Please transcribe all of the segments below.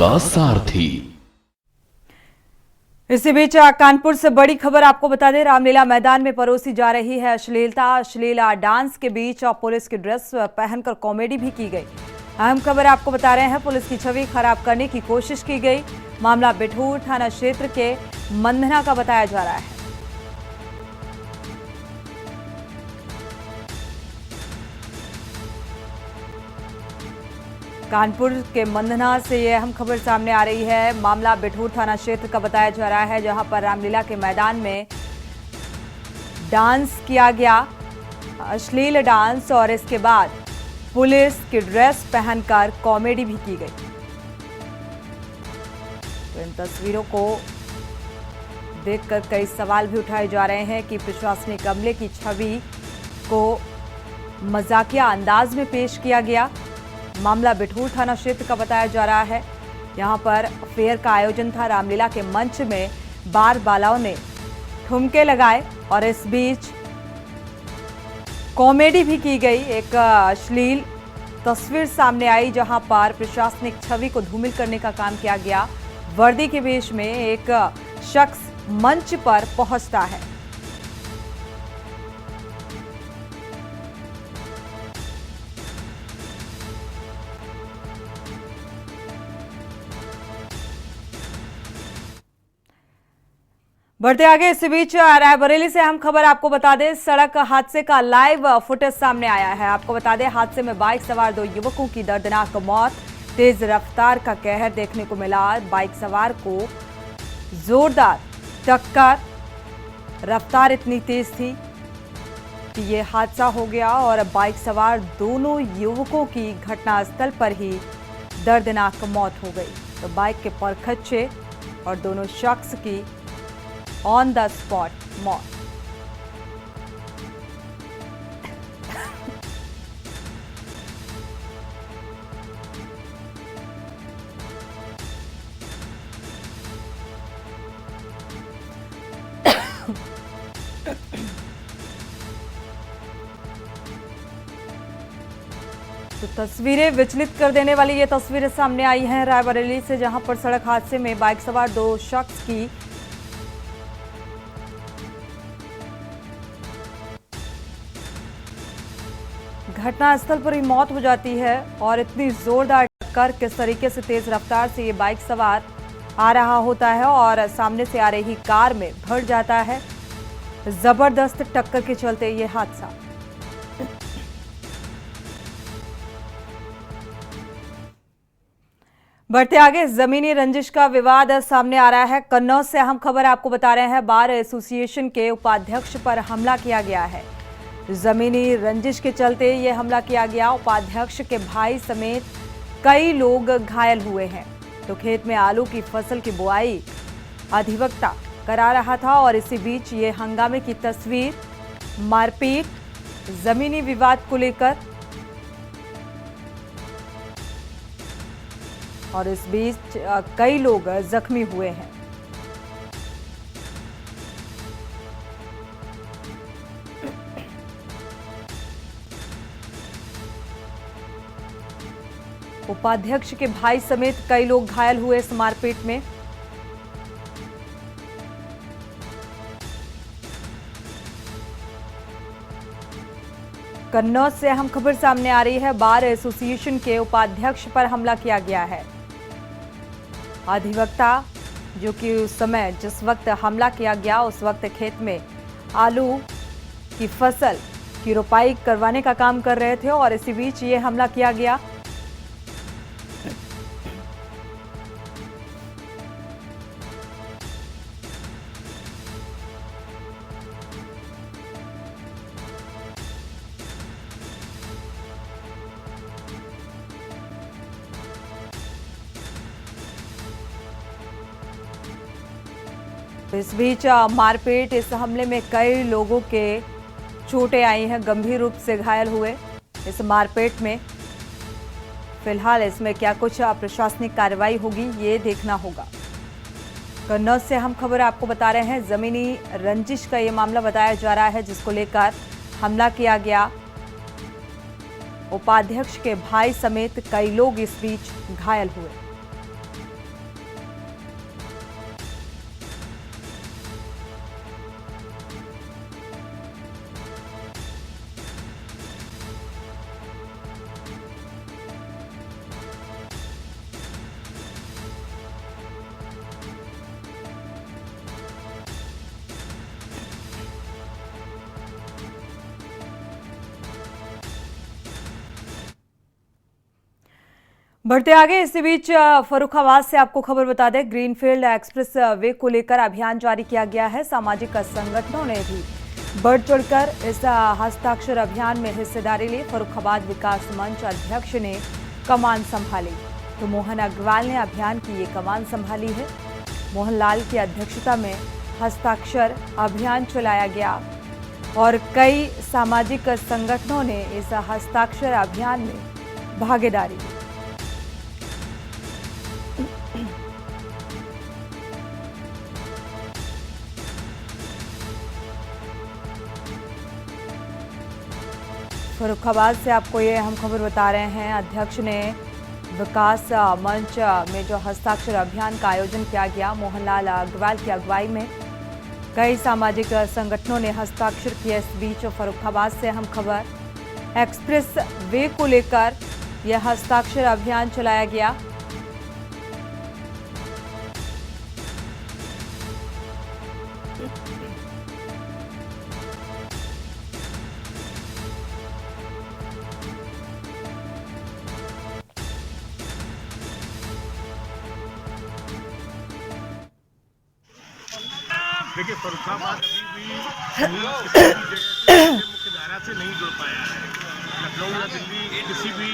का सारथी। इसी बीच कानपुर से बड़ी खबर आपको बता दें, रामलीला मैदान में परोसी जा रही है अश्लीला डांस के बीच और पुलिस की ड्रेस पहनकर कॉमेडी भी की गई। अहम खबर आपको बता रहे हैं, पुलिस की छवि खराब करने की कोशिश की गई। मामला बिठूर थाना क्षेत्र के मंधना का बताया जा रहा है। कानपुर के मंधना से ये अहम खबर सामने आ रही है। मामला बिठूर थाना क्षेत्र का बताया जा रहा है, जहां पर रामलीला के मैदान में डांस किया गया, अश्लील डांस, और इसके बाद पुलिस की ड्रेस पहनकर कॉमेडी भी की गई। तो इन तस्वीरों को देखकर कई सवाल भी उठाए जा रहे हैं कि प्रशासनिक अमले की छवि को मजाकिया अंदाज में पेश किया गया। मामला बिठूर थाना क्षेत्र का बताया जा रहा है। यहां पर फेयर का आयोजन था। रामलीला के मंच में बार बालाओं ने ठुमके लगाए और इस बीच कॉमेडी भी की गई। एक अश्लील तस्वीर सामने आई, जहां पर प्रशासनिक छवि को धूमिल करने का काम किया गया। वर्दी के वेश में एक शख्स मंच पर पहुंचता है। बढ़ते आगे, इसी बीच रायबरेली से अहम खबर आपको बता दें, सड़क हादसे का लाइव फुटेज सामने आया है। आपको बता दें, हादसे में बाइक सवार 2 युवकों की दर्दनाक मौत। तेज रफ्तार का कहर देखने को मिला। बाइक सवार को जोरदार टक्कर, रफ्तार इतनी तेज थी कि ये हादसा हो गया और बाइक सवार दोनों युवकों की घटनास्थल पर ही दर्दनाक मौत हो गई। तो बाइक के परखच्चे और दोनों शख्स की ऑन द स्पॉट मौत। तो तस्वीरें विचलित कर देने वाली ये तस्वीरें सामने आई हैं रायबरेली से, जहां पर सड़क हादसे में बाइक सवार 2 शख्स की घटनास्थल पर ही मौत हो जाती है। और इतनी जोरदार टक्कर, किस तरीके से तेज रफ्तार से ये बाइक सवार आ रहा होता है और सामने से आ रही कार में भिड़ जाता है। जबरदस्त टक्कर के चलते ये हादसा। बढ़ते आगे, जमीनी रंजिश का विवाद सामने आ रहा है। कन्नौज से अहम खबर आपको बता रहे हैं, बार एसोसिएशन के उपाध्यक्ष पर हमला किया गया है। जमीनी रंजिश के चलते ये हमला किया गया। उपाध्यक्ष के भाई समेत कई लोग घायल हुए हैं। तो खेत में आलू की फसल की बुआई अधिवक्ता करा रहा था और इसी बीच ये हंगामे की तस्वीर, मारपीट, जमीनी विवाद को लेकर, और इस बीच कई लोग जख्मी हुए हैं। उपाध्यक्ष के भाई समेत कई लोग घायल हुए इस मारपीट में। कन्नौज से अहम खबर सामने आ रही है, बार एसोसिएशन के उपाध्यक्ष पर हमला किया गया है। अधिवक्ता जो कि उस समय जिस वक्त हमला किया गया उस वक्त खेत में आलू की फसल की रोपाई करवाने का काम कर रहे थे और इसी बीच ये हमला किया गया। इस बीच मारपीट, इस हमले में कई लोगों के चोटें आई हैं, गंभीर रूप से घायल हुए इस मारपीट में। फिलहाल इसमें क्या कुछ प्रशासनिक कार्रवाई होगी ये देखना होगा। कन्नौज से हम खबर आपको बता रहे हैं, जमीनी रंजिश का ये मामला बताया जा रहा है जिसको लेकर हमला किया गया। उपाध्यक्ष के भाई समेत कई लोग इस बीच घायल हुए। बढ़ते आगे इसी बीच फर्रुखाबाद से आपको खबर बता दें, ग्रीनफील्ड एक्सप्रेस वे को लेकर अभियान जारी किया गया है। सामाजिक संगठनों ने भी बढ़ चढ़कर इस हस्ताक्षर अभियान में हिस्सेदारी ली। फर्रुखाबाद विकास मंच अध्यक्ष ने कमान संभाली, तो मोहन अग्रवाल ने अभियान की ये कमान संभाली है। मोहनलाल की अध्यक्षता में हस्ताक्षर अभियान चलाया गया और कई सामाजिक संगठनों ने इस हस्ताक्षर अभियान में भागीदारी की। फर्रुखाबाद से आपको ये हम खबर बता रहे हैं, अध्यक्ष ने विकास मंच में जो हस्ताक्षर अभियान का आयोजन किया गया, मोहनलाल अग्रवाल की अगुवाई में कई सामाजिक संगठनों ने हस्ताक्षर किए। इस बीच फर्रुखाबाद से हम खबर एक्सप्रेस वे को लेकर यह हस्ताक्षर अभियान चलाया गया। देखिए, फर्रुखाबाद अभी भी किसी भी जगह से मुख्य धारा से नहीं जुड़ पाया है। लखनऊ या दिल्ली किसी भी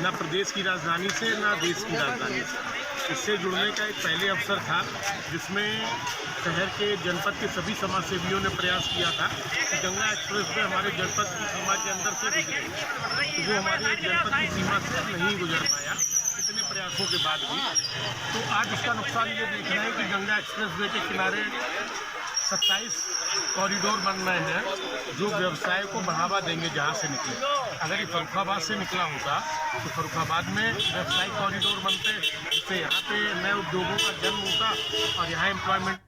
ना प्रदेश की राजधानी से ना देश की राजधानी से इससे जुड़ने का एक पहले अवसर था, जिसमें शहर के जनपद के सभी समाज सेवियों ने प्रयास किया था कि गंगा एक्सप्रेस वे हमारे जनपद की सीमा के अंदर से गुजरे, तो वो हमारे जनपद की सीमा से नहीं गुजर पाया इतने प्रयासों के बाद भी। तो आज इसका नुकसान ये देख रहे हैं कि गंगा एक्सप्रेस वे के किनारे 27 कॉरिडोर बन रहे हैं जो व्यवसाय को बढ़ावा देंगे। जहाँ से निकले, अगर ये फर्रुखाबाद से निकला होता तो फर्रुखाबाद में व्यवसायिक कॉरिडोर बनते, जिससे यहाँ पे नए उद्योगों का जन्म होता और यहाँ एम्प्लॉयमेंट।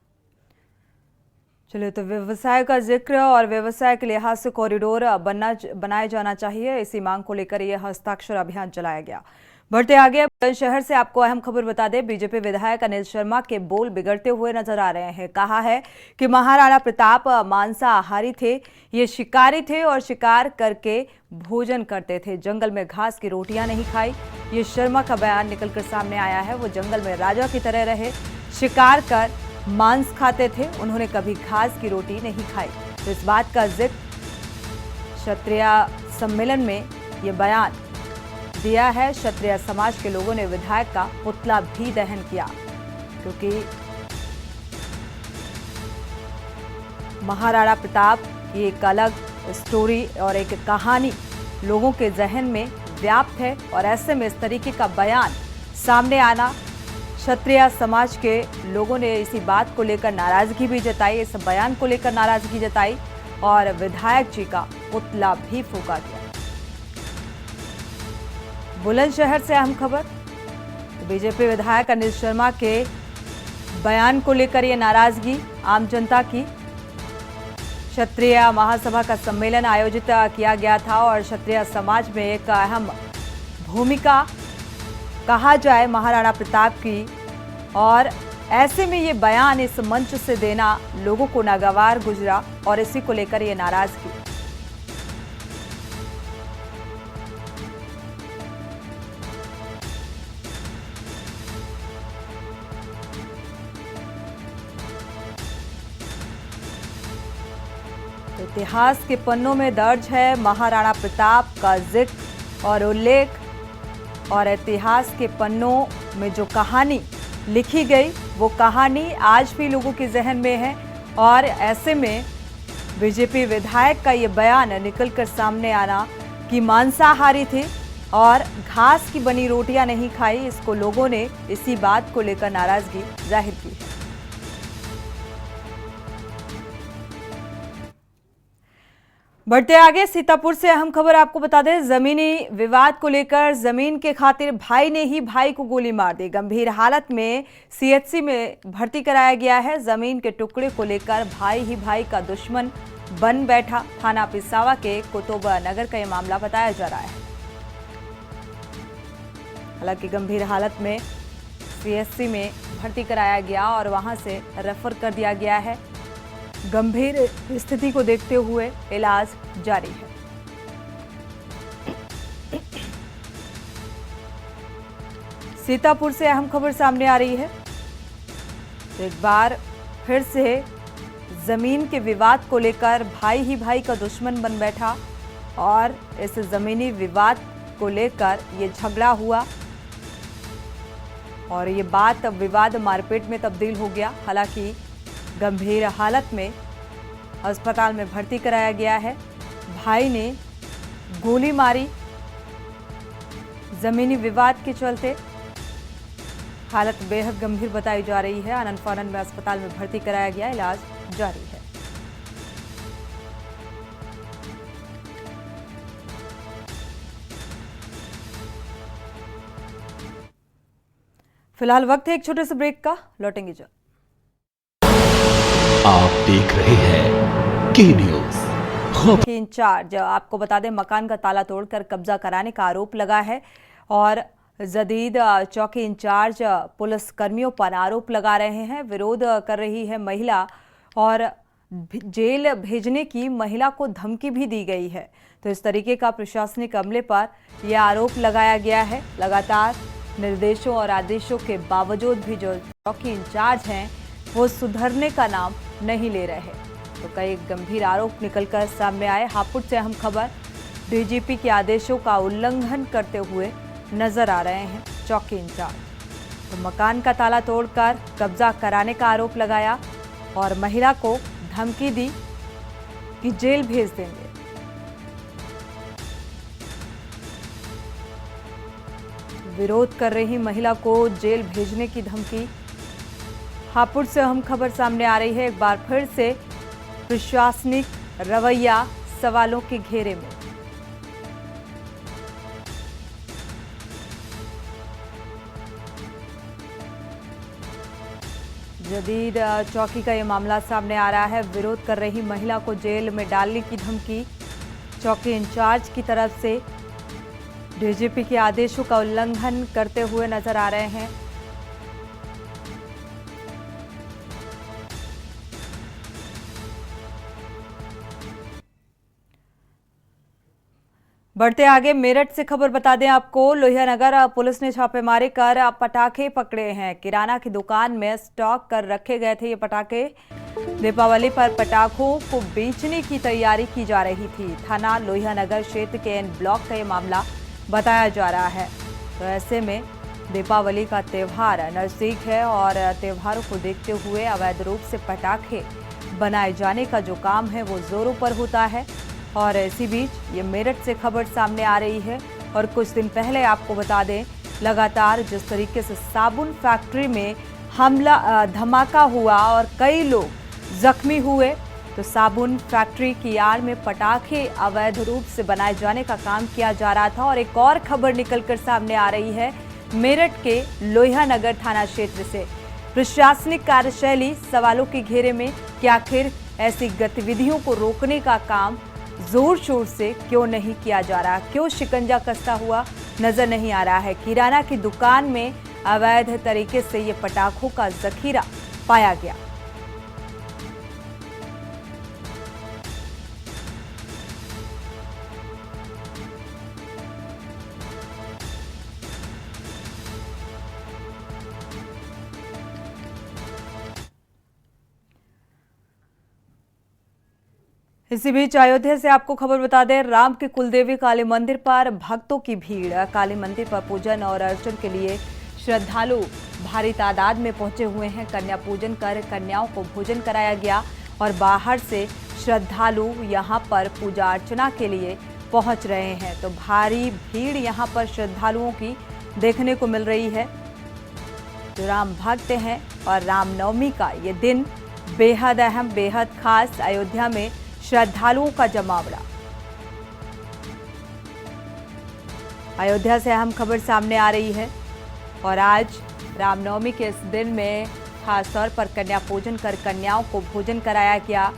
चलिए, तो व्यवसाय का जिक्र और व्यवसाय के लिहाज से कॉरिडोर बनाया जाना चाहिए, इसी मांग को लेकर यह हस्ताक्षर अभियान चलाया गया। बढ़ते आगे बुलंदशहर से आपको अहम खबर बता दें, बीजेपी विधायक अनिल शर्मा के बोल बिगड़ते हुए नजर आ रहे हैं। कहा है कि महाराणा प्रताप मांसाहारी थे, ये शिकारी थे और शिकार करके भोजन करते थे, जंगल में घास की रोटियां नहीं खाई। ये शर्मा का बयान निकलकर सामने आया है। वो जंगल में राजा की तरह रहे, शिकार कर मांस खाते थे, उन्होंने कभी घास की रोटी नहीं खाई। तो इस बात का जिक्र क्षत्रिय सम्मेलन में ये बयान दिया है। क्षत्रिय समाज के लोगों ने विधायक का पुतला भी दहन किया, क्योंकि महाराणा प्रताप की एक अलग स्टोरी और एक कहानी लोगों के जहन में व्याप्त है, और ऐसे में इस तरीके का बयान सामने आना, क्षत्रिय समाज के लोगों ने इसी बात को लेकर नाराजगी भी जताई, इस बयान को लेकर नाराजगी जताई और विधायक जी का पुतला भी फूंका गया। बुलंदशहर से अहम खबर, तो बीजेपी विधायक अनिल शर्मा के बयान को लेकर ये नाराजगी आम जनता की। क्षत्रिय महासभा का सम्मेलन आयोजित किया गया था और क्षत्रिय समाज में एक अहम भूमिका कहा जाए महाराणा प्रताप की, और ऐसे में ये बयान इस मंच से देना लोगों को नागवार गुजरा और इसी को लेकर ये नाराजगी। इतिहास के पन्नों में दर्ज है महाराणा प्रताप का जिक्र और उल्लेख, और इतिहास के पन्नों में जो कहानी लिखी गई वो कहानी आज भी लोगों के जहन में है। और ऐसे में बीजेपी विधायक का ये बयान निकलकर सामने आना कि मांसाहारी थे और घास की बनी रोटियां नहीं खाई, इसको लोगों ने इसी बात को लेकर नाराजगी जाहिर की है। बढ़ते आगे सीतापुर से अहम खबर आपको बता दें, जमीनी विवाद को लेकर जमीन के खातिर भाई ने ही भाई को गोली मार दी। गंभीर हालत में सीएचसी में भर्ती कराया गया है। जमीन के टुकड़े को लेकर भाई ही भाई का दुश्मन बन बैठा। थाना पिसावा के कुतुब नगर का यह मामला बताया जा रहा है। हालांकि गंभीर हालत में सीएचसी में भर्ती कराया गया और वहां से रेफर कर दिया गया है। गंभीर स्थिति को देखते हुए इलाज जारी है। सीतापुर से अहम खबर सामने आ रही है। तो एक बार फिर से जमीन के विवाद को लेकर भाई ही भाई का दुश्मन बन बैठा और इस जमीनी विवाद को लेकर ये झगड़ा हुआ और ये बात अब विवाद मारपीट में तब्दील हो गया। हालांकि गंभीर हालत में अस्पताल में भर्ती कराया गया है। भाई ने गोली मारी जमीनी विवाद के चलते। हालत बेहद गंभीर बताई जा रही है। आनंद फानंद में अस्पताल में भर्ती कराया गया, इलाज जारी है। फिलहाल वक्त है एक छोटे से ब्रेक का, लौटेंगे जल्द। आप देख रहे हैं के न्यूज। इंचार्ज आपको बता दें, मकान का ताला तोड़कर कब्जा कराने का आरोप लगा है और जदीद चौकी इंचार्ज पुलिस कर्मियों पर आरोप लगा रहे हैं। विरोध कर रही है महिला और जेल भेजने की महिला को धमकी भी दी गई है। तो इस तरीके का प्रशासनिक अमले पर यह आरोप लगाया गया है। लगातार निर्देशों और आदेशों के बावजूद भी जो चौकी इंचार्ज हैं वो सुधरने का नाम नहीं ले रहे। तो कई गंभीर आरोप निकलकर सामने आए। हापुड़ से अहम खबर, डीजीपी के आदेशों का उल्लंघन करते हुए नजर आ रहे हैं चौकी इंचार्ज। तो मकान का ताला तोड़कर कब्जा कराने का आरोप लगाया और महिला को धमकी दी कि जेल भेज देंगे। विरोध कर रही महिला को जेल भेजने की धमकी। हापुड़ से अहम खबर सामने आ रही है। एक बार फिर से प्रशासनिक रवैया सवालों के घेरे में। जदीद चौकी का ये मामला सामने आ रहा है। विरोध कर रही महिला को जेल में डालने की धमकी चौकी इंचार्ज की तरफ से। डीजीपी के आदेशों का उल्लंघन करते हुए नजर आ रहे हैं। बढ़ते आगे, मेरठ से खबर बता दें आपको। लोहियानगर पुलिस ने छापेमारी कर पटाखे पकड़े हैं। किराना की दुकान में स्टॉक कर रखे गए थे ये पटाखे। दीपावली पर पटाखों को बेचने की तैयारी की जा रही थी। थाना लोहियानगर क्षेत्र के एन ब्लॉक का ये मामला बताया जा रहा है। तो ऐसे में दीपावली का त्यौहार नजदीक है और त्योहारों को देखते हुए अवैध रूप से पटाखे बनाए जाने का जो काम है वो जोरों पर होता है। और इसी बीच ये मेरठ से खबर सामने आ रही है। और कुछ दिन पहले आपको बता दें, लगातार जिस तरीके से साबुन फैक्ट्री में हमला धमाका हुआ और कई लोग जख्मी हुए, तो साबुन फैक्ट्री की आड़ में पटाखे अवैध रूप से बनाए जाने का काम किया जा रहा था। और एक और खबर निकलकर सामने आ रही है मेरठ के लोहियानगर थाना क्षेत्र से। प्रशासनिक कार्यशैली सवालों के घेरे में कि आखिर ऐसी गतिविधियों को रोकने का काम जोर शोर से क्यों नहीं किया जा रहा, क्यों शिकंजा कसता हुआ नजर नहीं आ रहा है। किराना की दुकान में अवैध तरीके से ये पटाखों का जखीरा पाया गया। इसी बीच अयोध्या से आपको खबर बता दें, राम के कुलदेवी काली मंदिर पर भक्तों की भीड़। काली मंदिर पर पूजन और अर्चन के लिए श्रद्धालु भारी तादाद में पहुंचे हुए हैं। कन्या पूजन कर कन्याओं को भोजन कराया गया और बाहर से श्रद्धालु यहां पर पूजा अर्चना के लिए पहुंच रहे हैं। तो भारी भीड़ यहां पर श्रद्धालुओं की देखने को मिल रही है। जो राम भक्त हैं और रामनवमी का ये दिन बेहद अहम, बेहद खास। अयोध्या में श्रद्धालुओं का जमावड़ा। अयोध्या से अहम खबर सामने आ रही है और आज रामनवमी के इस दिन में खास तौर पर कन्या पूजन कर कन्याओं को भोजन कराया गया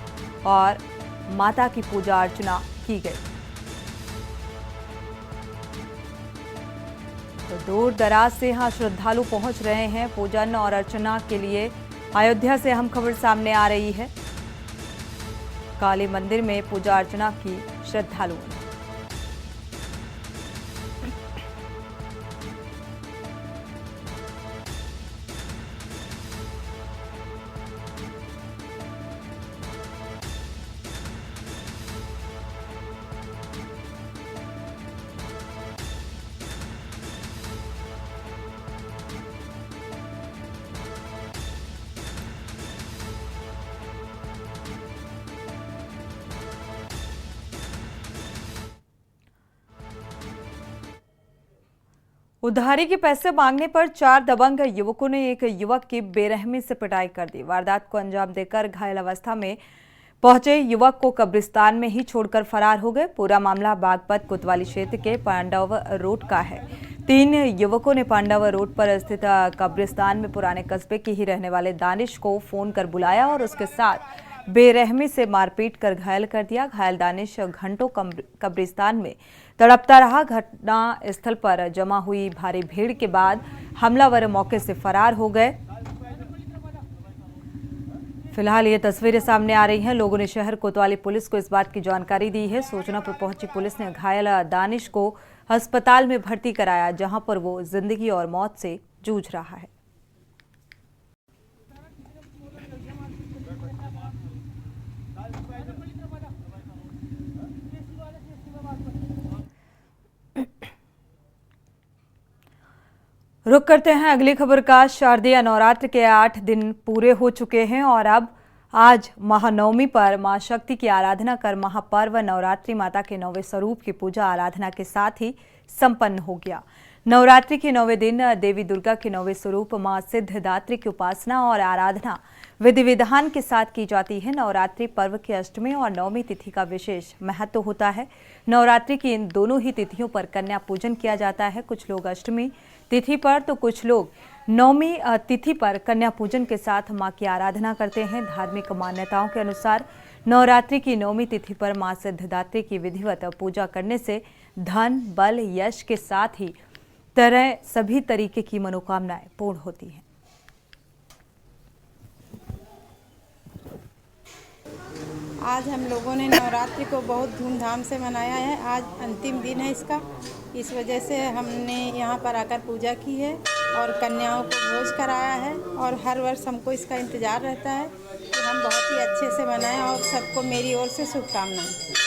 और माता की पूजा अर्चना की गई। तो दूर दराज से यहाँ श्रद्धालु पहुंच रहे हैं पूजन और अर्चना के लिए। अयोध्या से अहम खबर सामने आ रही है। काली मंदिर में पूजा अर्चना की श्रद्धालुओं ने। उधारी के पैसे मांगने पर 4 दबंग युवकों ने एक युवक की बेरहमी से पिटाई कर दी। वारदात को अंजाम देकर घायल अवस्था में पहुंचे युवक को कब्रिस्तान में ही छोड़कर फरार हो गए। पूरा मामला बागपत कोतवाली क्षेत्र के पांडव रोड का है। 3 युवकों ने पांडव रोड पर स्थित कब्रिस्तान में पुराने कस्बे के ही रहने वाले दानिश को फोन कर बुलाया और उसके साथ बेरहमी से मारपीट कर घायल कर दिया। घायल दानिश घंटों कब्रिस्तान में तड़पता रहा। घटना स्थल पर जमा हुई भारी भीड़ के बाद हमलावर मौके से फरार हो गए। फिलहाल ये तस्वीरें सामने आ रही हैं। लोगों ने शहर कोतवाली पुलिस को इस बात की जानकारी दी है। सूचना पर पहुंची पुलिस ने घायल दानिश को अस्पताल में भर्ती कराया, जहां पर वो जिंदगी और मौत से जूझ रहा है। रुक करते हैं अगली खबर का। शारदीय नवरात्र के 8 दिन पूरे हो चुके हैं और अब आज महानवमी पर मां शक्ति की आराधना कर महापर्व नवरात्रि माता के 9वें स्वरूप की पूजा आराधना के साथ ही संपन्न हो गया। नवरात्रि के 9वें दिन देवी दुर्गा के 9वें स्वरूप मां सिद्धिदात्री की उपासना और आराधना विधि विधान के साथ की जाती है। नवरात्रि पर्व की अष्टमी और नवमी तिथि का विशेष महत्व होता है। नवरात्रि की इन दोनों ही तिथियों पर कन्या पूजन किया जाता है। कुछ लोग अष्टमी तिथि पर तो कुछ लोग नवमी तिथि पर कन्या पूजन के साथ मां की आराधना करते हैं। धार्मिक मान्यताओं के अनुसार नवरात्रि की नवमी तिथि पर मां सिद्धिदात्री की विधिवत पूजा करने से धन, बल, यश के साथ ही सभी तरीके की मनोकामनाएं पूर्ण होती हैं। आज हम लोगों ने नवरात्रि को बहुत धूमधाम से मनाया है। आज अंतिम दिन है इसका, इस वजह से हमने यहाँ पर आकर पूजा की है और कन्याओं को भोज कराया है। और हर वर्ष हमको इसका इंतज़ार रहता है कि हम बहुत ही अच्छे से मनाएं और सबको मेरी ओर से शुभकामनाएं।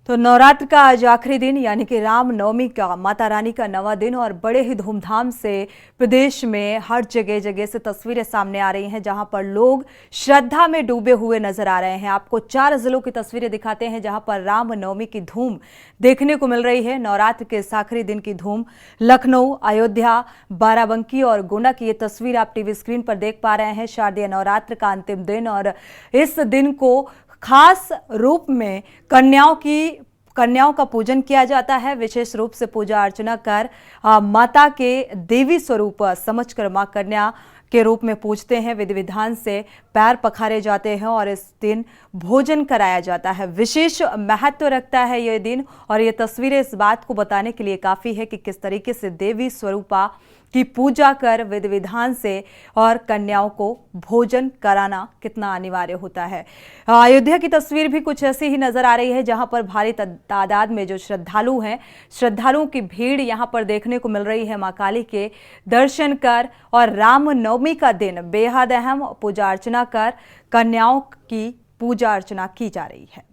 तो नवरात्र का आज आखिरी दिन यानी कि राम नवमी का माता रानी का 9वां दिन और बड़े ही धूमधाम से प्रदेश में हर जगह जगह से तस्वीरें सामने आ रही हैं, जहां पर लोग श्रद्धा में डूबे हुए नजर आ रहे हैं। आपको 4 जिलों की तस्वीरें दिखाते हैं जहां पर राम नवमी की धूम देखने को मिल रही है। नवरात्र के इस आखिरी दिन की धूम लखनऊ, अयोध्या, बाराबंकी और गोंडा की ये तस्वीर आप टीवी स्क्रीन पर देख पा रहे हैं। शारदीय नवरात्र का अंतिम दिन और इस दिन को खास रूप में कन्याओं का पूजन किया जाता है। विशेष रूप से पूजा अर्चना कर माता के देवी स्वरूप समझकर मां कन्या के रूप में पूजते हैं। विधि विधान से पैर पखारे जाते हैं और इस दिन भोजन कराया जाता है। विशेष महत्व रखता है ये दिन और ये तस्वीरें इस बात को बताने के लिए काफी है कि किस तरीके से देवी स्वरूपा की पूजा कर विधि विधान से और कन्याओं को भोजन कराना कितना अनिवार्य होता है। अयोध्या की तस्वीर भी कुछ ऐसी ही नजर आ रही है, जहां पर भारी तादाद में जो श्रद्धालु हैं, श्रद्धालुओं की भीड़ यहां पर देखने को मिल रही है। मां काली के दर्शन कर और राम नवमी का दिन बेहद अहम पूजा अर्चना कर कन्याओं की पूजा अर्चना की जा रही है।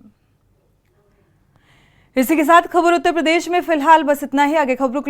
इसी के साथ खबर उत्तर प्रदेश में फिलहाल बस इतना ही। आगे खबरों के लिए